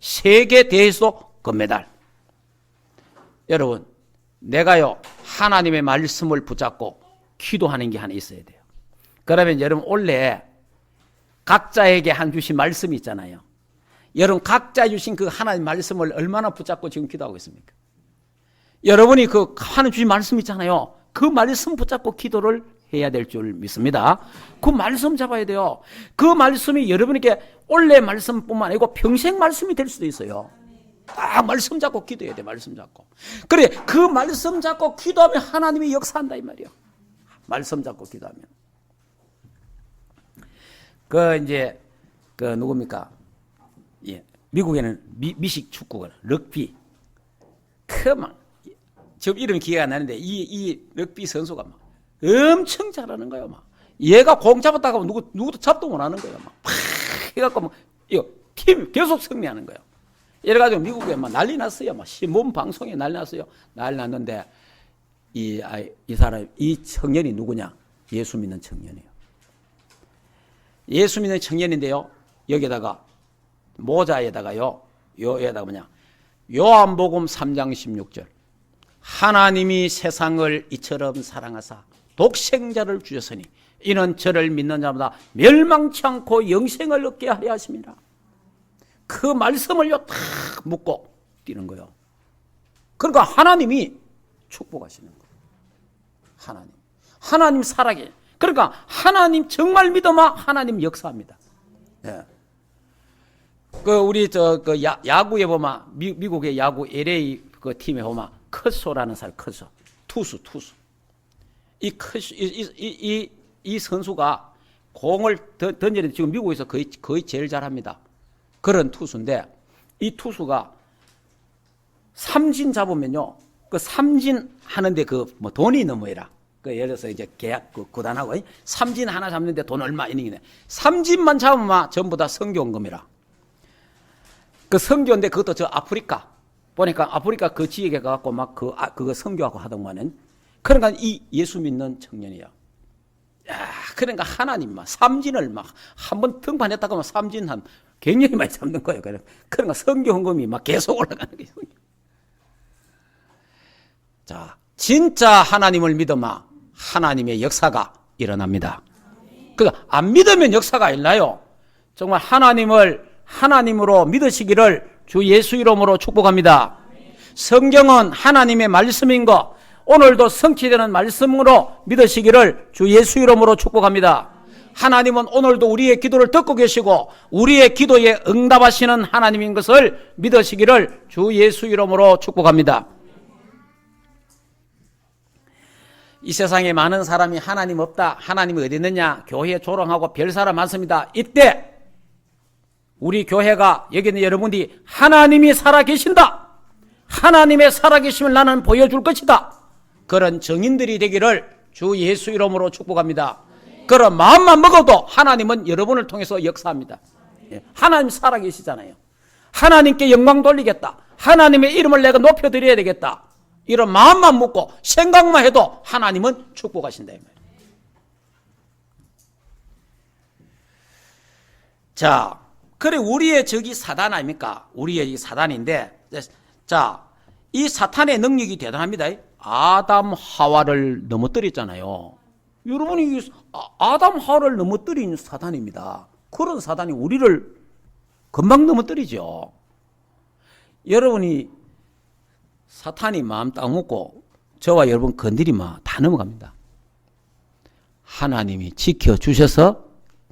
세계 대회에서도 금메달. 여러분, 내가요 하나님의 말씀을 붙잡고 기도하는 게 하나 있어야 돼요. 그러면 여러분 원래 각자에게 한 주신 말씀이 있잖아요. 여러분 각자 주신 그 하나님 말씀을 얼마나 붙잡고 지금 기도하고 있습니까? 여러분이 그 하나님 주신 말씀 있잖아요. 그 말씀 붙잡고 기도를 해야 될 줄 믿습니다. 그 말씀 잡아야 돼요. 그 말씀이 여러분에게 원래 말씀뿐만 아니고 평생 말씀이 될 수도 있어요. 딱 말씀 잡고 기도해야 돼. 말씀 잡고. 그래 그 말씀 잡고 기도하면 하나님이 역사한다 이 말이에요. 말씀 잡고 기도하면. 이제 누굽니까? 예, 미국에는 미식 축구가 럭비. 지금 이름이 기회가 안 나는데 이 럭비 선수가 막 엄청 잘하는 거예요. 막 얘가 공 잡았다가 누구도 잡도 못 하는 거예요. 막 해갖고 막 이거 팀 계속 승리하는 거예요. 이래가지고 미국에 막 난리 났어요. 막 신문 방송에 난리 났어요. 난리 났는데 이 사람 이 청년이 누구냐? 예수 믿는 청년이에요. 예수 믿는 청년인데요. 여기다가 모자에다가요. 여기다가 뭐냐? 요한복음 3장 16절. 하나님이 세상을 이처럼 사랑하사 독생자를 주셨으니 이는 저를 믿는 자마다 멸망치 않고 영생을 얻게 하려 하십니다. 그 말씀을요 탁 묻고 뛰는 거예요. 그러니까 하나님이 축복하시는 거예요. 하나님 살아계. 그러니까 하나님 정말 믿어마 하나님 역사합니다. 예. 우리 야구에 보면 미국의 야구 LA 그 팀에 보면 커쇼라는 사람 커쇼 투수 이 선수가 공을 던지는데 지금 미국에서 거의 제일 잘합니다. 그런 투수인데 이 투수가 삼진 잡으면요 그 삼진 하는데 뭐 돈이 너무해라. 예를 들어서 이제 계약 구단하고 삼진 하나 잡는데 돈 얼마 이닝이네. 삼진만 잡으면 전부 다 성교원금이라. 그 성교인데 그것도 저 아프리카 보니까 아프리카 그 지역에 가갖고 막 그거 성교하고 하더만은. 그러니까 이 예수 믿는 청년이야. 야, 그러니까 하나님만 삼진을 막 한번 등판했다가 하면 삼진 한 굉장히 많이 잡는 거예요. 그러니까 성교헌금이 막 계속 올라가는 거예요. 자, 진짜 하나님을 믿어마 하나님의 역사가 일어납니다. 그러니까 안 믿으면 역사가 일어나요. 정말 하나님을 하나님으로 믿으시기를 주 예수 이름으로 축복합니다. 성경은 하나님의 말씀인 것 오늘도 성취되는 말씀으로 믿으시기를 주 예수 이름으로 축복합니다. 하나님은 오늘도 우리의 기도를 듣고 계시고 우리의 기도에 응답하시는 하나님인 것을 믿으시기를 주 예수 이름으로 축복합니다. 이 세상에 많은 사람이 하나님 없다, 하나님이 어디 있느냐, 교회 조롱하고 별 사람 많습니다. 이때 우리 교회가 여기 있는 여러분들이 하나님이 살아계신다, 하나님의 살아계심을 나는 보여줄 것이다, 그런 증인들이 되기를 주 예수 이름으로 축복합니다. 그런 마음만 먹어도 하나님은 여러분을 통해서 역사합니다. 하나님 살아계시잖아요. 하나님께 영광 돌리겠다, 하나님의 이름을 내가 높여드려야 되겠다, 이런 마음만 먹고 생각만 해도 하나님은 축복하신다. 자, 그래 우리의 적이 사단 아닙니까? 우리의 사단인데, 자, 이 사탄의 능력이 대단합니다. 아담 하와를 넘어뜨렸잖아요. 여러분이 아담 하와를 넘어뜨린 사단입니다. 그런 사단이 우리를 금방 넘어뜨리죠. 여러분이 사탄이 마음 딱 먹고 저와 여러분 건드리면 다 넘어갑니다. 하나님이 지켜주셔서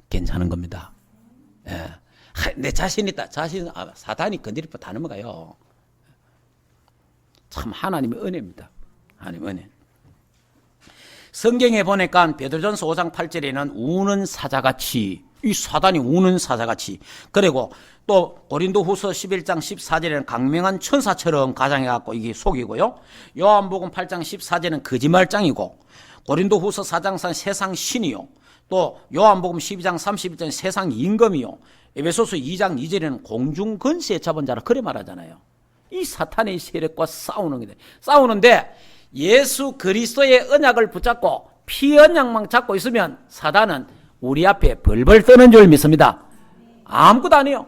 괜찮은 겁니다. 예. 내 자신 있다. 사탄이 건드리면 다 넘어가요. 참 하나님의 은혜입니다. 하나님의 은혜. 성경에 보니까 베드로전서 5장 8절에는 우는 사자같이, 이 사단이 우는 사자같이, 그리고 또 고린도후서 11장 14절에는 강명한 천사처럼 가장해갖고 이게 속이고요. 요한복음 8장 14절에는 거짓말장이고, 고린도후서 4장 4 세상 신이요, 또 요한복음 12장 31절은 세상 임금이요, 에베소서 2장 2절에는 공중 권세 잡은 자라 그래 말하잖아요. 이 사탄의 세력과 싸우는 게 돼. 싸우는데 예수 그리스도의 언약을 붙잡고 피 언약만 잡고 있으면 사단은 우리 앞에 벌벌 떠는 줄 믿습니다. 아무것도 아니에요.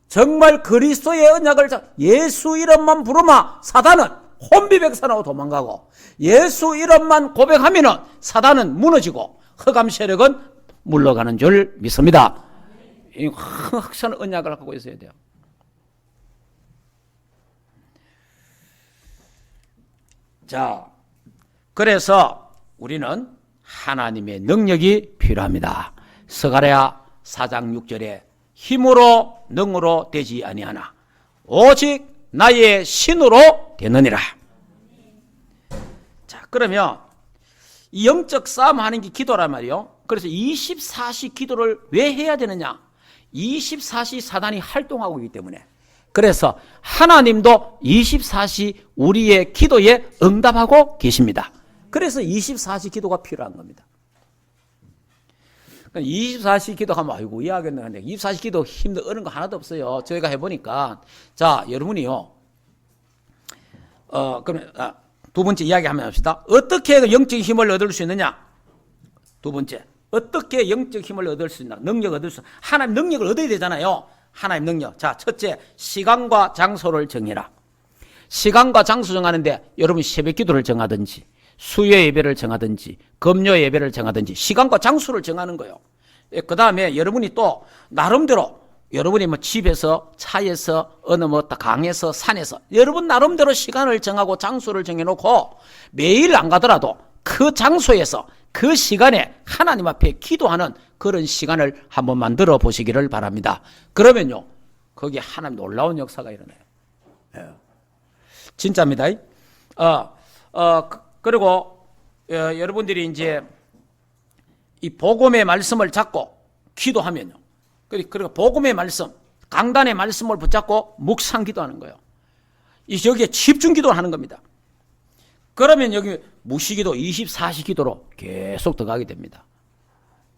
정말 그리스도의 언약을 예수 이름만 부르면 사단은 혼비백산하고 도망가고, 예수 이름만 고백하면 사단은 무너지고 흑암 세력은 물러가는 줄 믿습니다. 이 확실한 언약을 갖고 있어야 돼요. 자, 그래서 우리는 하나님의 능력이 필요합니다. 스가랴 4장 6절에 힘으로 능으로 되지 아니하나 오직 나의 신으로 되느니라. 자, 그러면 이 영적 싸움 하는 게 기도란 말이에요. 그래서 24시 기도를 왜 해야 되느냐? 24시 사단이 활동하고 있기 때문에. 그래서 하나님도 24시 우리의 기도에 응답하고 계십니다. 그래서 24시 기도가 필요한 겁니다. 24시 기도하면 아이고 이해하겠는데 24시 기도 힘든 어려운 거 하나도 없어요. 저희가 해보니까. 자, 여러분이요. 그러면 두 번째 이야기 한번 합시다. 어떻게 영적 힘을 얻을 수 있느냐? 두 번째, 어떻게 영적 힘을 얻을 수 있나? 능력을 얻을 수, 하나님 능력을 얻어야 되잖아요. 하나님 능력. 자, 첫째, 시간과 장소를 정해라. 시간과 장소 정하는데 여러분 새벽 기도를 정하든지 수요 예배를 정하든지 금요 예배를 정하든지 시간과 장소를 정하는 거예요. 그 다음에 여러분이 또 나름대로 여러분이 뭐 집에서 차에서 어느 뭐 강에서 산에서 여러분 나름대로 시간을 정하고 장소를 정해놓고 매일 안 가더라도 그 장소에서 그 시간에 하나님 앞에 기도하는 그런 시간을 한번 만들어 보시기를 바랍니다. 그러면요 거기에 하나님 놀라운 역사가 일어나요. 예. 진짜입니다. 그리고 여러분들이 이제 이 복음의 말씀을 잡고 기도하면요. 그리고 복음의 말씀, 강단의 말씀을 붙잡고 묵상 기도하는 거예요. 여기에 집중 기도를 하는 겁니다. 그러면 여기 무시기도 24시 기도로 계속 들어가게 됩니다.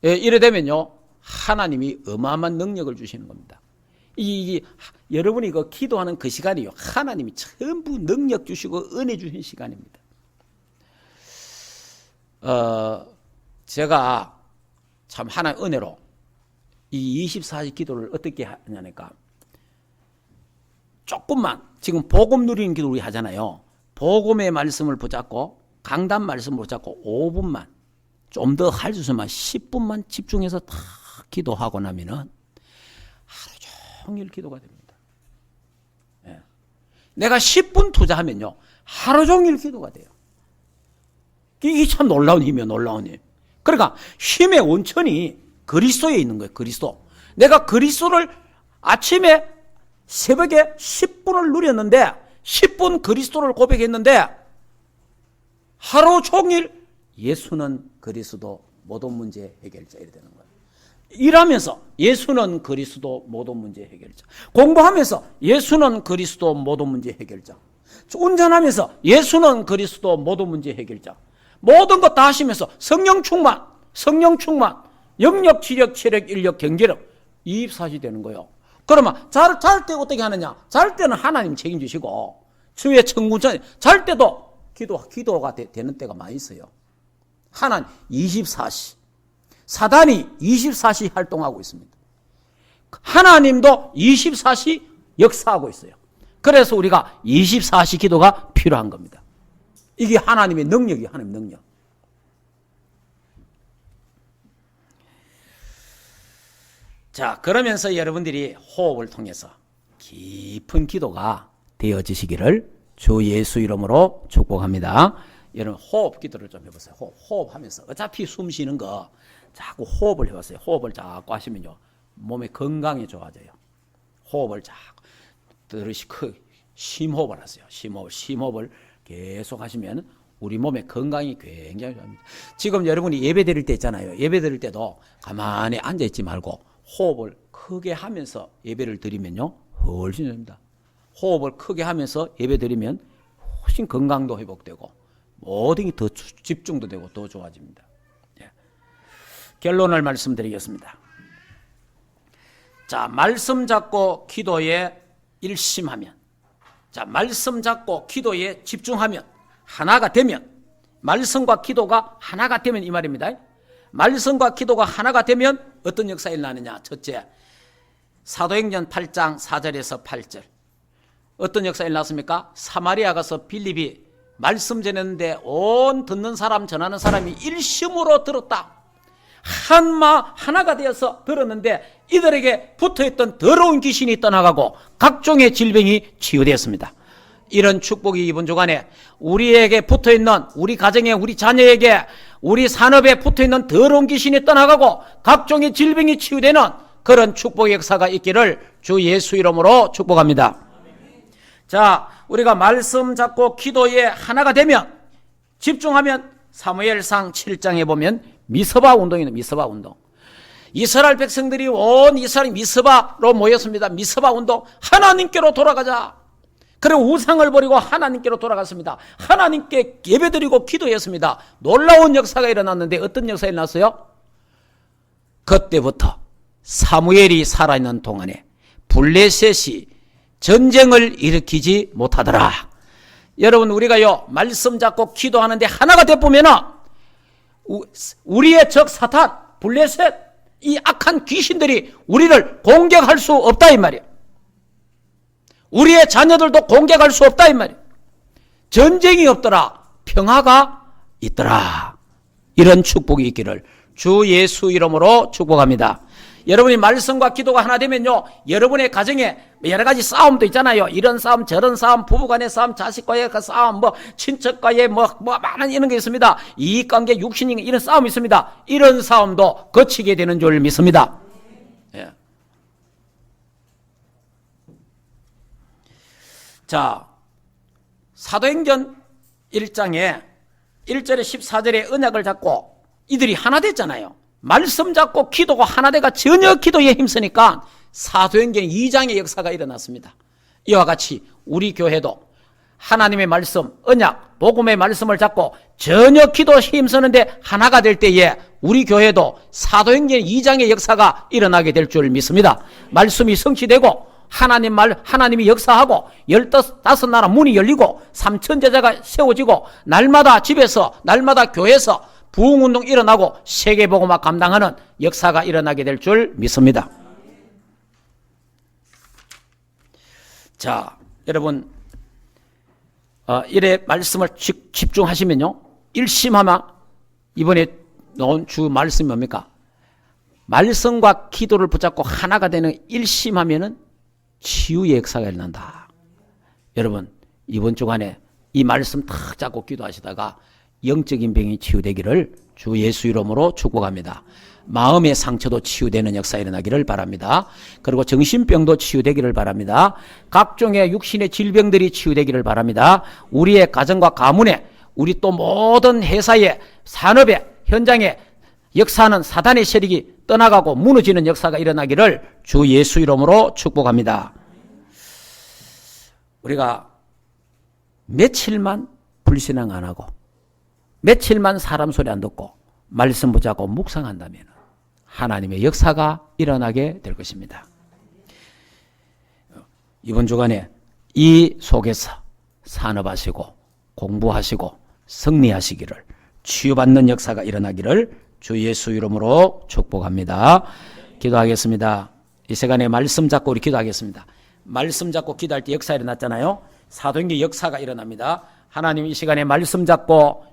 이래 되면요 하나님이 어마어마한 능력을 주시는 겁니다. 여러분이 그 기도하는 그 시간이요 하나님이 전부 능력 주시고 은혜 주신 시간입니다. 제가 참 하나의 은혜로 이 24시 기도를 어떻게 하냐니까 조금만 지금 복음 누리는 기도 우리 하잖아요. 복음의 말씀을 붙잡고 강단 말씀을 붙잡고 5분만 좀 더 할 수 있으면 10분만 집중해서 다 기도하고 나면은 하루 종일 기도가 됩니다. 예. 내가 10분 투자하면요 하루 종일 기도가 돼요. 이게 참 놀라운 힘이에요. 놀라운 힘. 그러니까 힘의 원천이 그리스도에 있는 거예요. 그리스도. 내가 그리스도를 아침에 새벽에 10분을 누렸는데 10분 그리스도를 고백했는데 하루 종일 예수는 그리스도 모든 문제 해결자 이래 되는 거예요. 일하면서 예수는 그리스도 모든 문제 해결자. 공부하면서 예수는 그리스도 모든 문제 해결자. 운전하면서 예수는 그리스도 모든 문제 해결자. 모든 것 다 하시면서 성령 충만, 영력, 지력, 체력, 인력, 경제력 24시 되는 거예요. 그러면 잘 때 어떻게 하느냐? 잘 때는 하나님 책임지시고 주의 청구전 잘 때도 기도가 되는 때가 많이 있어요. 하나님 24시 사단이 24시 활동하고 있습니다. 하나님도 24시 역사하고 있어요. 그래서 우리가 24시 기도가 필요한 겁니다. 이게 하나님의 능력이에요. 하나님의 능력. 자, 그러면서 여러분들이 호흡을 통해서 깊은 기도가 되어지시기를 주 예수 이름으로 축복합니다. 여러분 호흡 기도를 좀 해보세요. 호흡하면서 어차피 숨 쉬는 거 자꾸 호흡을 해보세요. 호흡을 자꾸 하시면요 몸의 건강이 좋아져요. 호흡을 자꾸 들으시고 심호흡을 하세요. 심호흡을 계속 하시면 우리 몸의 건강이 굉장히 좋아집니다. 지금 여러분이 예배 드릴 때 있잖아요. 예배 드릴 때도 가만히 앉아있지 말고 호흡을 크게 하면서 예배를 드리면요 훨씬 좋습니다. 호흡을 크게 하면서 예배 드리면 훨씬 건강도 회복되고 모든 게 더 집중도 되고 더 좋아집니다. 예. 결론을 말씀드리겠습니다. 자, 말씀 잡고 기도에 일심하면, 자, 말씀 잡고 기도에 집중하면, 하나가 되면, 말씀과 기도가 하나가 되면 이 말입니다. 말씀과 기도가 하나가 되면 어떤 역사가 일어나느냐? 첫째, 사도행전 8장 4절에서 8절. 어떤 역사가 일어났습니까? 사마리아 가서 빌립이 말씀 전했는데 온 듣는 사람 전하는 사람이 일심으로 들었다. 하나가 되어서 들었는데 이들에게 붙어있던 더러운 귀신이 떠나가고 각종의 질병이 치유되었습니다. 이런 축복이 이번 주간에 우리에게 붙어있는 우리 가정에 우리 자녀에게 우리 산업에 붙어있는 더러운 귀신이 떠나가고 각종의 질병이 치유되는 그런 축복의 역사가 있기를 주 예수 이름으로 축복합니다. 자, 우리가 말씀 잡고 기도에 하나가 되면 집중하면 사무엘상 7장에 보면 미스바 운동이네. 미스바 운동. 이스라엘 백성들이 온 이스라엘 미스바로 모였습니다. 미스바 운동. 하나님께로 돌아가자. 그리고 우상을 버리고 하나님께로 돌아갔습니다. 하나님께 예배드리고 기도했습니다. 놀라운 역사가 일어났는데 어떤 역사가 일어났어요? 그때부터 사무엘이 살아있는 동안에 블레셋이 전쟁을 일으키지 못하더라. 여러분 우리가요 말씀 잡고 기도하는데 하나가 되보면은 우리의 적 사탄 블레셋 이 악한 귀신들이 우리를 공격할 수 없다 이 말이에요. 우리의 자녀들도 공격할 수 없다 이 말이에요. 전쟁이 없더라. 평화가 있더라. 이런 축복이 있기를 주 예수 이름으로 축복합니다. 여러분이 말씀과 기도가 하나 되면요, 여러분의 가정에 여러 가지 싸움도 있잖아요. 이런 싸움, 저런 싸움, 부부간의 싸움, 자식과의 그 싸움, 친척과의 많은 이런 게 있습니다. 이익관계, 육신관계 이런 싸움이 있습니다. 이런 싸움도 거치게 되는 줄 믿습니다. 예. 자, 사도행전 1장에 1절에 14절에 언약을 잡고 이들이 하나 됐잖아요. 말씀 잡고 기도가 하나 돼가 전혀 기도에 힘쓰니까 사도행전 2장의 역사가 일어났습니다. 이와 같이 우리 교회도 하나님의 말씀, 언약, 복음의 말씀을 잡고 전혀 기도에 힘쓰는데 하나가 될 때에 우리 교회도 사도행전 2장의 역사가 일어나게 될 줄 믿습니다. 말씀이 성취되고 하나님이 역사하고 15나라 문이 열리고 3천 제자가 세워지고 날마다 집에서 날마다 교회에서 부흥운동 일어나고 세계복음화 감당하는 역사가 일어나게 될 줄 믿습니다. 자, 여러분 이래 말씀을 집중하시면요, 일심하면 이번에 나온 주 말씀이 뭡니까? 말씀과 기도를 붙잡고 하나가 되는 일심하면은 치유의 역사가 일어난다. 여러분 이번 주간에 이 말씀 탁 잡고 기도하시다가 영적인 병이 치유되기를 주 예수 이름으로 축복합니다. 마음의 상처도 치유되는 역사 일어나기를 바랍니다. 그리고 정신병도 치유되기를 바랍니다. 각종의 육신의 질병들이 치유되기를 바랍니다. 우리의 가정과 가문에, 우리 또 모든 회사에, 산업에, 현장에 역사하는 사단의 세력이 떠나가고 무너지는 역사가 일어나기를 주 예수 이름으로 축복합니다. 우리가 며칠만 불신앙 안 하고 며칠만 사람 소리 안 듣고 말씀 붙잡고 묵상한다면 하나님의 역사가 일어나게 될 것입니다. 이번 주간에 이 속에서 산업하시고 공부하시고 승리하시기를, 치유받는 역사가 일어나기를 주 예수 이름으로 축복합니다. 기도하겠습니다. 이 시간에 말씀 잡고 우리 기도하겠습니다. 말씀 잡고 기도할 때 역사 일어났잖아요. 사도행전 역사가 일어납니다. 하나님 이 시간에 말씀 잡고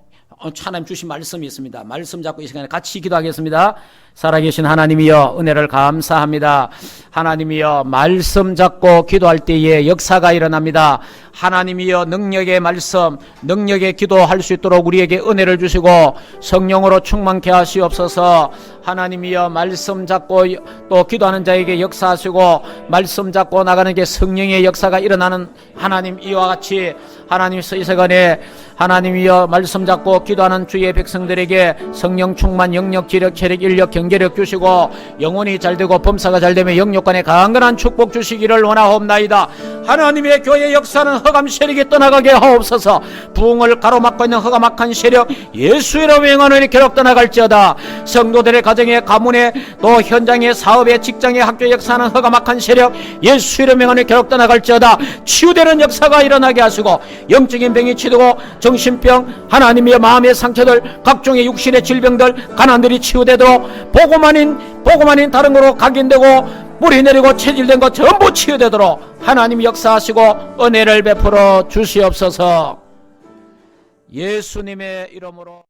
하나님 주신 말씀이 있습니다. 말씀 잡고 이 시간에 같이 기도하겠습니다. 살아계신 하나님이여, 은혜를 감사합니다. 하나님이여, 말씀 잡고 기도할 때에 역사가 일어납니다. 하나님이여, 능력의 말씀, 능력의 기도할 수 있도록 우리에게 은혜를 주시고 성령으로 충만케 하시옵소서. 하나님이여, 말씀 잡고 또 기도하는 자에게 역사하시고 말씀 잡고 나가는 게 성령의 역사가 일어나는 하나님, 이와 같이 하나님 이 시간에 하나님이여, 말씀 잡고 기도하는 주의 백성들에게 성령 충만, 영력, 지력, 체력, 인력, 경제력 주시고 영혼이 잘되고 범사가 잘되며 영육간에 강건한 축복 주시기를 원하옵나이다. 하나님의 교회 역사는 흑암 세력이 떠나가게 하옵소서. 부흥을 가로막고 있는 흑암악한 세력 예수 이름으로 명하노니 괴롭 떠나갈지어다. 성도들의 가정에, 가문에, 또 현장에, 사업에, 직장에, 학교에 역사하는 흑암악한 세력 예수 이름으로 명하노니 괴롭 떠나갈지어다. 치유되는 역사가 일어나게 하시고 영적인 병이 치유되고 정신병, 하나님의 마음의 상처들, 각종의 육신의 질병들, 가난들이 치유되도록 복음 아닌 다른 거로 각인되고 물이 내리고 체질된 것 전부 치유되도록 하나님 역사하시고 은혜를 베풀어 주시옵소서. 예수님의 이름으로.